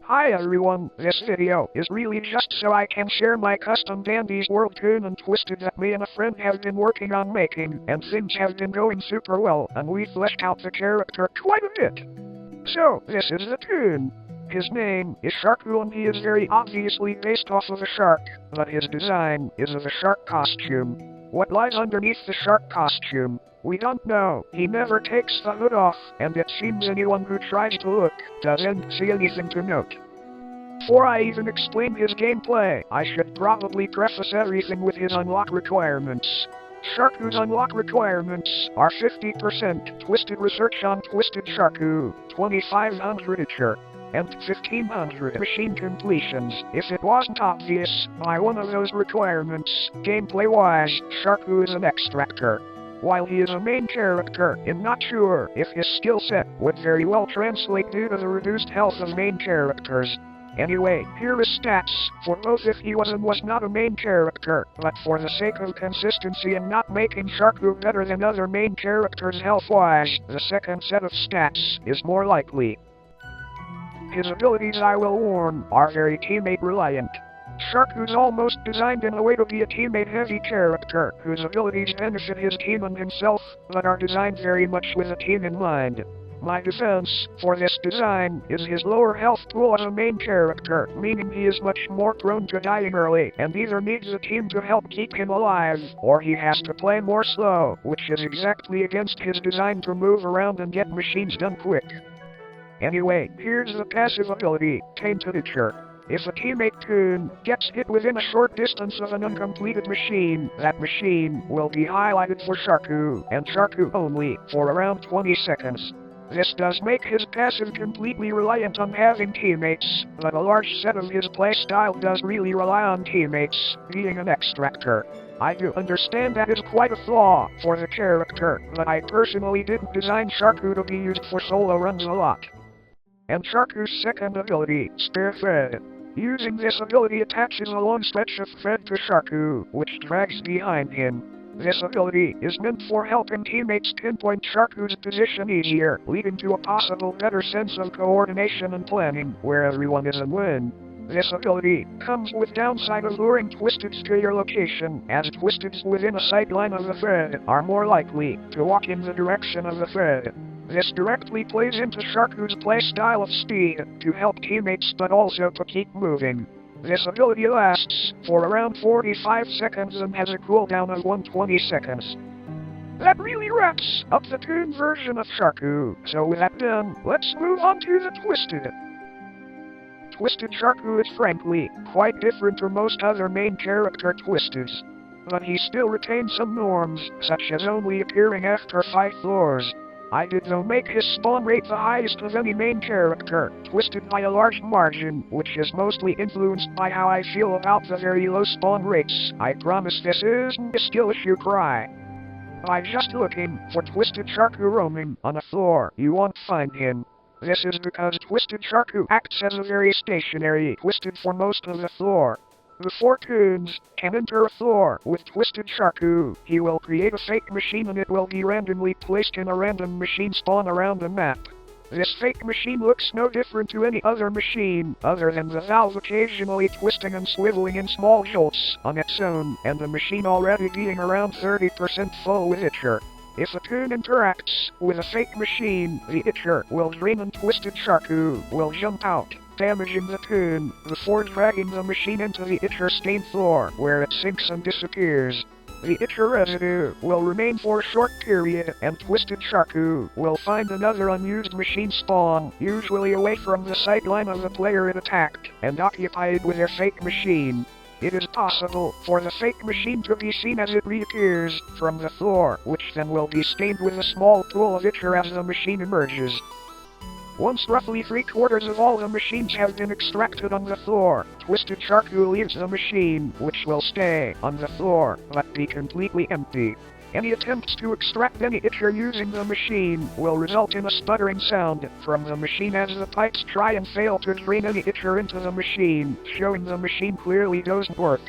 Hi everyone, this video is really just so I can share my custom Dandy's World Toon and Twisted that me and a friend have been working on making, and things have been going super well, and we fleshed out the character quite a bit. So, this is the Toon. His name is Sharku and he is very obviously based off of a shark, but his design is of a shark costume. What lies underneath the shark costume? We don't know. He never takes the hood off, and it seems anyone who tries to look doesn't see anything to note. Before I even explain his gameplay, I should probably preface everything with his unlock requirements. Sharku's unlock requirements are 50% Twisted Research on Twisted Sharku, 2500 Itcher, and 1500 machine completions. If it wasn't obvious by one of those requirements, gameplay-wise, Sharku is an extractor. While he is a main character, I'm not sure if his skill set would very well translate due to the reduced health of main characters. Anyway, here is stats for both if he was and was not a main character, but for the sake of consistency and not making Sharku better than other main characters health-wise, the second set of stats is more likely. His abilities, I will warn, are very teammate-reliant. Sharku's almost designed in a way to be a teammate-heavy character, whose abilities benefit his team and himself, but are designed very much with a team in mind. My defense for this design is his lower health pool as a main character, meaning he is much more prone to dying early, and either needs a team to help keep him alive, or he has to play more slow, which is exactly against his design to move around and get machines done quick. Anyway, here's the passive ability, Tainted Itcher. If a teammate Toon gets hit within a short distance of an uncompleted machine, that machine will be highlighted for Sharku, and Sharku only, for around 20 seconds. This does make his passive completely reliant on having teammates, but a large set of his playstyle does really rely on teammates, being an extractor. I do understand that is quite a flaw for the character, but I personally didn't design Sharku to be used for solo runs a lot. And Sharku's second ability, Spare Thread. Using this ability attaches a long stretch of thread to Sharku, which drags behind him. This ability is meant for helping teammates pinpoint Sharku's position easier, leading to a possible better sense of coordination and planning, where everyone is a win. This ability comes with downside of luring Twisteds to your location, as Twisteds within a sight line of the thread are more likely to walk in the direction of the thread. This directly plays into Sharku's playstyle of speed, to help teammates but also to keep moving. This ability lasts for around 45 seconds and has a cooldown of 120 seconds. That really wraps up the Toon version of Sharku, so with that done, let's move on to the Twisted. Twisted Sharku is frankly quite different from most other main character Twisteds, but he still retains some norms, such as only appearing after 5 floors. I did though make his spawn rate the highest of any main character, Twisted by a large margin, which is mostly influenced by how I feel about the very low spawn rates. I promise this isn't a skill issue cry. By just looking for Twisted Sharku roaming on a floor, you won't find him. This is because Twisted Sharku acts as a very stationary Twisted for most of the floor. Before Toons can enter a floor with Twisted Sharku, he will create a fake machine and it will be randomly placed in a random machine spawn around the map. This fake machine looks no different to any other machine, other than the valve occasionally twisting and swiveling in small jolts on its own, and the machine already being around 30% full with Itcher. If a Toon interacts with a fake machine, the Itcher will drain and Twisted Sharku will jump out, damaging the Toon, before dragging the machine into the Itcher-stained floor, where it sinks and disappears. The Itcher residue will remain for a short period, and Twisted Sharku will find another unused machine spawn, usually away from the sightline of the player it attacked, and occupied with their fake machine. It is possible for the fake machine to be seen as it reappears from the floor, which then will be stained with a small pool of Itcher as the machine emerges. Once roughly 3/4 of all the machines have been extracted on the floor, Twisted Sharku leaves the machine, which will stay on the floor, but be completely empty. Any attempts to extract any Itcher using the machine will result in a sputtering sound from the machine as the pipes try and fail to drain any Itcher into the machine, showing the machine clearly doesn't work.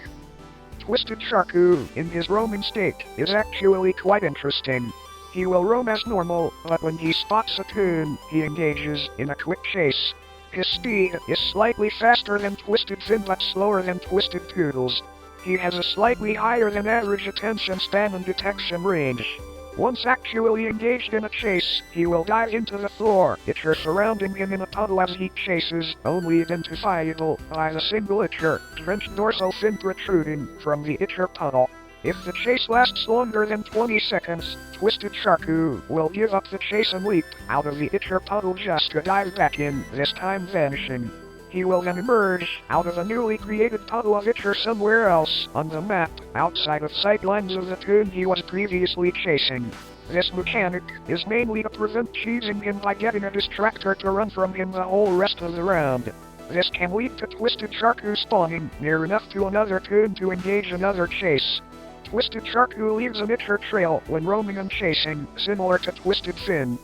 Twisted Sharku, in his roaming state, is actually quite interesting. He will roam as normal, but when he spots a Toon, he engages in a quick chase. His speed is slightly faster than Twisted Finn but slower than Twisted Toodles. He has a slightly higher than average attention span and detection range. Once actually engaged in a chase, he will dive into the floor, Itcher surrounding him in a puddle as he chases, only identifiable by the single Itcher, drenched dorsal fin protruding from the Itcher puddle. If the chase lasts longer than 20 seconds, Twisted Sharku will give up the chase and leap out of the Itcher puddle just to dive back in, this time vanishing. He will then emerge out of a newly created puddle of Itcher somewhere else on the map, outside of sight lines of the Toon he was previously chasing. This mechanic is mainly to prevent cheesing him by getting a distractor to run from him the whole rest of the round. This can lead to Twisted Sharku spawning near enough to another Toon to engage another chase. Twisted Sharku leaves an Itcher trail when roaming and chasing, similar to Twisted Finn.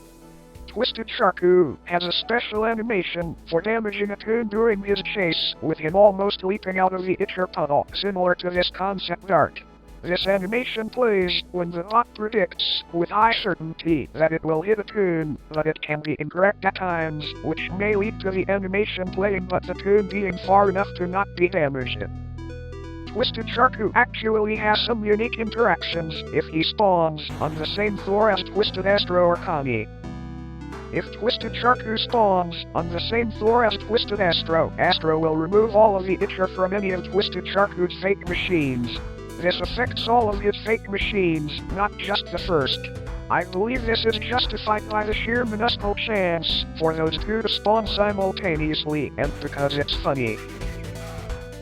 Twisted Sharku has a special animation for damaging a Toon during his chase, with him almost leaping out of the Itcher puddle, similar to this concept art. This animation plays when the bot predicts, with high certainty, that it will hit a Toon, but it can be incorrect at times, which may lead to the animation playing but the Toon being far enough to not be damaged. Twisted Sharku actually has some unique interactions if he spawns on the same floor as Twisted Astro or Connie. If Twisted Sharku spawns on the same floor as Twisted Astro, Astro will remove all of the Itcher from any of Twisted Sharku's fake machines. This affects all of his fake machines, not just the first. I believe this is justified by the sheer minuscule chance for those two to spawn simultaneously, and because it's funny.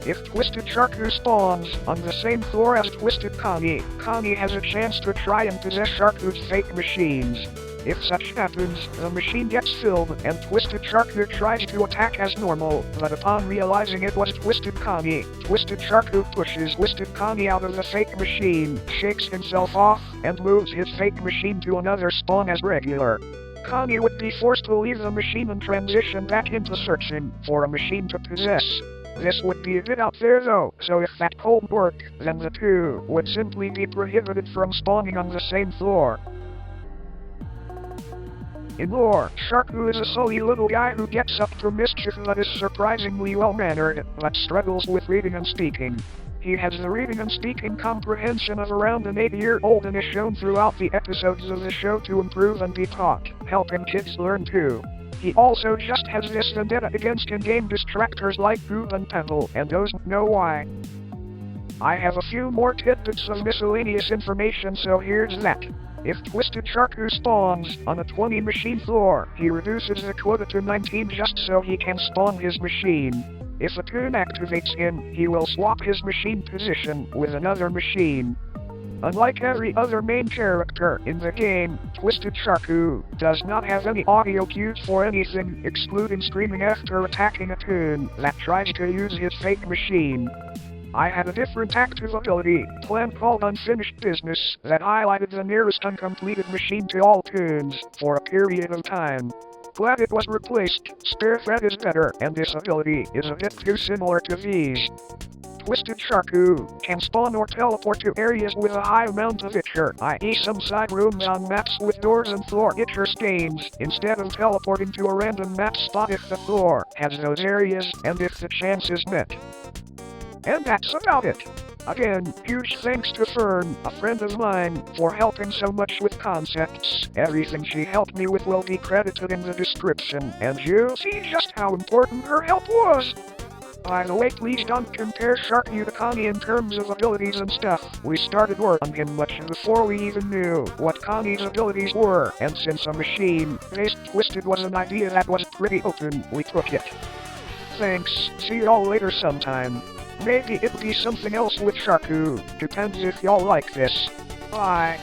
If Twisted Sharku spawns on the same floor as Twisted Connie, Connie has a chance to try and possess Sharku's fake machines. If such happens, the machine gets filled, and Twisted Sharku tries to attack as normal, but upon realizing it was Twisted Connie, Twisted Sharku pushes Twisted Connie out of the fake machine, shakes himself off, and moves his fake machine to another spawn as regular. Connie would be forced to leave the machine and transition back into searching for a machine to possess. This would be a bit out there though, so if that could work, then the two would simply be prohibited from spawning on the same floor. In lore, Sharku is a silly little guy who gets up to mischief but is surprisingly well-mannered, but struggles with reading and speaking. He has the reading and speaking comprehension of around an 8-year-old and is shown throughout the episodes of the show to improve and be taught, helping kids learn too. He also just has this vendetta against in-game distractors like Goob and Pebble, and doesn't know why. I have a few more tidbits of miscellaneous information, so here's that. If Twisted Sharku spawns on a 20 machine floor, he reduces the quota to 19 just so he can spawn his machine. If a Toon activates him, he will swap his machine position with another machine. Unlike every other main character in the game, Twisted Sharku does not have any audio cues for anything, excluding screaming after attacking a Toon that tries to use his fake machine. I had a different active ability plan called Unfinished Business that highlighted the nearest uncompleted machine to all Toons for a period of time. Glad it was replaced. Spare Thread is better, and this ability is a bit too similar to these. Twisted Sharku can spawn or teleport to areas with a high amount of Itcher, i.e. some side rooms on maps with doors and floor Itcher stains, instead of teleporting to a random map spot if the floor has those areas and if the chance is met. And that's about it. Again, huge thanks to Fern, a friend of mine, for helping so much with concepts. Everything she helped me with will be credited in the description, and you'll see just how important her help was. By the way, please don't compare Sharku to Connie in terms of abilities and stuff. We started work on him much before we even knew what Connie's abilities were, and since a machine-based Twisted was an idea that was pretty open, we took it. Thanks, see y'all later sometime. Maybe it'll be something else with Sharku, depends if y'all like this. Bye.